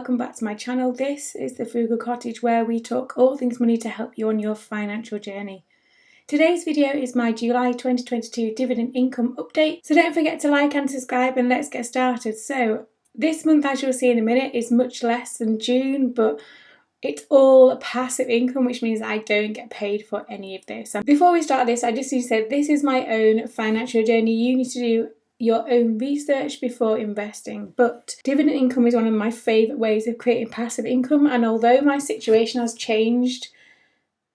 welcome back to my channel. This is the Frugal Cottage, where we talk all things money to help you on your financial journey. Today's video is my July 2022 dividend income update, so don't forget to like and subscribe and let's get started. So this month, as you'll see in a minute, is much less than June, but it's all passive income, which means I don't get paid for any of this. And before we start this, I just need to say this is my own financial journey. You need to do your own research before investing, but dividend income is one of my favourite ways of creating passive income. And although my situation has changed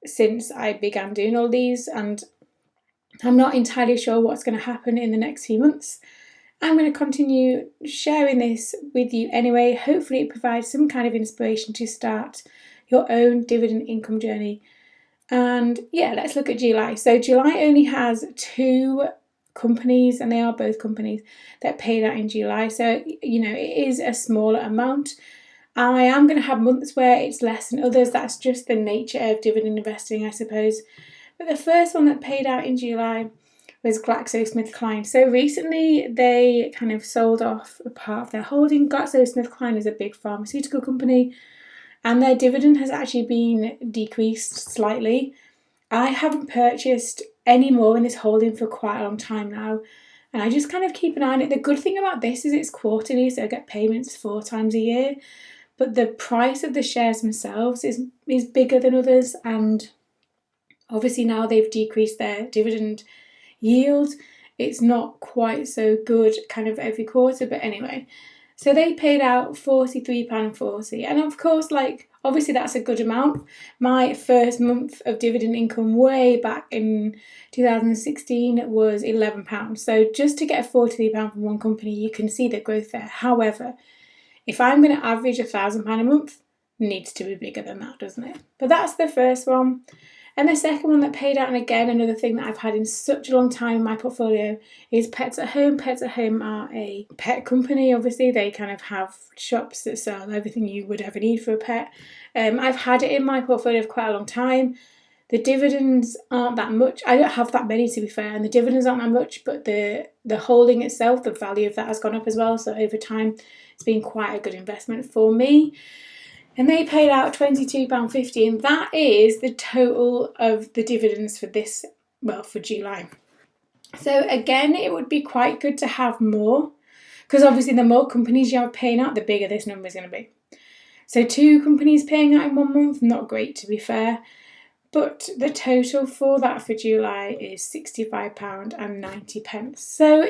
since I began doing all these, and I'm not entirely sure what's going to happen in the next few months, I'm going to continue sharing this with you anyway. Hopefully it provides some kind of inspiration to start your own dividend income journey. And yeah, let's look at July. So July only has two companies, and they are both companies that paid out in July. So, you know, it is a smaller amount. I am going to have months where it's less than others. That's just the nature of dividend investing, I suppose. But the first one that paid out in July was GlaxoSmithKline. So recently they kind of sold off a part of their holding. GlaxoSmithKline is a big pharmaceutical company, and their dividend has actually been decreased slightly. I haven't purchased any more in this holding for quite a long time now, and I just kind of keep an eye on it. The good thing about this is it's quarterly, so I get payments 4 times a year, but the price of the shares themselves is bigger than others, and obviously now they've decreased their dividend yield. It's not quite so good kind of every quarter, but anyway. So they paid out £43.40, and of course, like, obviously that's a good amount. My first month of dividend income way back in 2016 was £11. So just to get a £43 from one company, you can see the growth there. However, if I'm going to average £1,000 a month, it needs to be bigger than that, doesn't it? But that's the first one. And the second one that paid out, and again, another thing that I've had in such a long time in my portfolio, is Pets at Home. Pets at Home are a pet company, obviously. They kind of have shops that sell everything you would ever need for a pet. I've had it in my portfolio for quite a long time. The dividends aren't that much. I don't have that many, to be fair, and the dividends aren't that much, but the holding itself, the value of that has gone up as well. So over time, it's been quite a good investment for me. And they paid out £22.50, and that is the total of the dividends for this, well, for July. So again, it would be quite good to have more, because obviously the more companies you have paying out, the bigger this number is going to be. So 2 companies paying out in 1 month, not great, to be fair. But the total for that for July is £65.90. So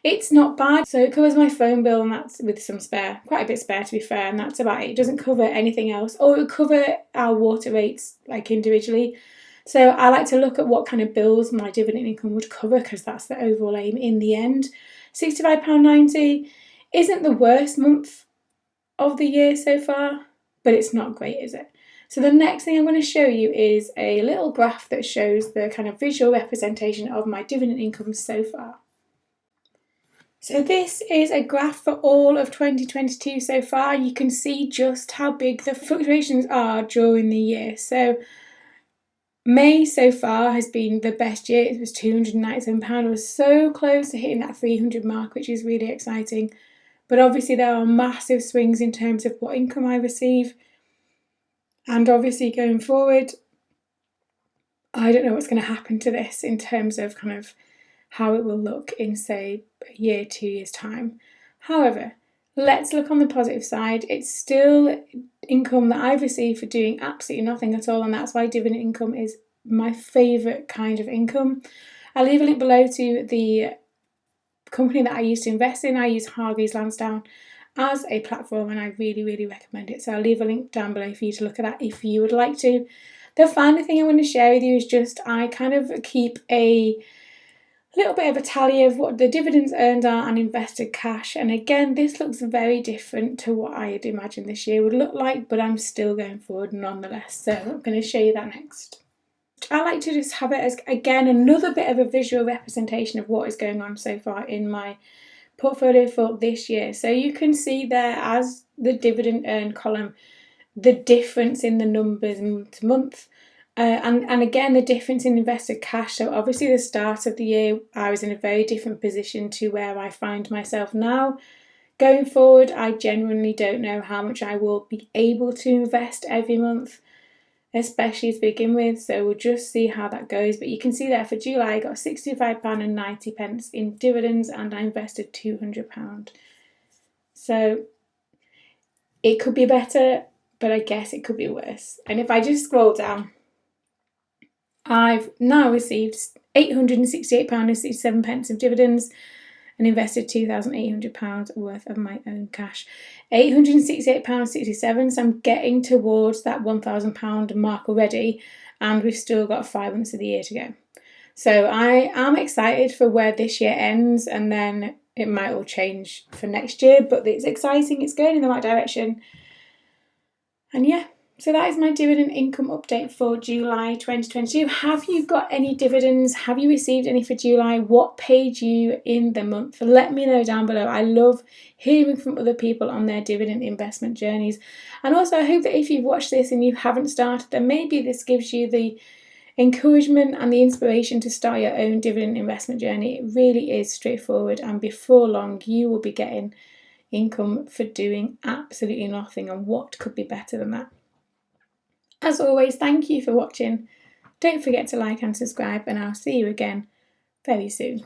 it's not bad. So it covers my phone bill, and that's with some spare, quite a bit spare, to be fair, and that's about it. It doesn't cover anything else, or it would cover our water rates like individually. So I like to look at what kind of bills my dividend income would cover, because that's the overall aim in the end. £65.90 isn't the worst month of the year so far, but it's not great, is it? So the next thing I'm going to show you is a little graph that shows the kind of visual representation of my dividend income so far. So this is a graph for all of 2022 so far. You can see just how big the fluctuations are during the year. So May so far has been the best year. It was £297. I was so close to hitting that 300 mark, which is really exciting. But obviously there are massive swings in terms of what income I receive. And obviously going forward, I don't know what's going to happen to this in terms of kind of how it will look in, say, a year, 2 years' time. However, let's look on the positive side. It's still income that I've received for doing absolutely nothing at all, and that's why dividend income is my favourite kind of income. I'll leave a link below to the company that I used to invest in. I use Hargreaves Lansdown as a platform, and I really, really recommend it. So I'll leave a link down below for you to look at that if you would like to. The final thing I want to share with you is just I kind of keep a little bit of a tally of what the dividends earned are and invested cash. And again, this looks very different to what I had imagined this year would look like, but I'm still going forward nonetheless. So I'm going to show you that next. I like to just have it as, again, another bit of a visual representation of what is going on so far in my portfolio for this year. So you can see there, as the dividend earned column, the difference in the numbers month to month. And again, the difference in invested cash. So obviously the start of the year, I was in a very different position to where I find myself now. Going forward, I genuinely don't know how much I will be able to invest every month, especially to begin with, so we'll just see how that goes. But you can see there for July I got £65.90 in dividends and I invested £200. So it could be better, but I guess it could be worse. And if I just scroll down, I've now received £868.67 of dividends and invested £2,800 worth of my own cash. £868.67, so I'm getting towards that £1,000 mark already, and we've still got 5 months of the year to go. So I am excited for where this year ends, and then it might all change for next year, but it's exciting, it's going in the right direction. And yeah, so that is my dividend income update for July 2022. Have you got any dividends? Have you received any for July? What paid you in the month? Let me know down below. I love hearing from other people on their dividend investment journeys. And also, I hope that if you've watched this and you haven't started, then maybe this gives you the encouragement and the inspiration to start your own dividend investment journey. It really is straightforward, and before long, you will be getting income for doing absolutely nothing, and what could be better than that? As always, thank you for watching. Don't forget to like and subscribe, and I'll see you again very soon.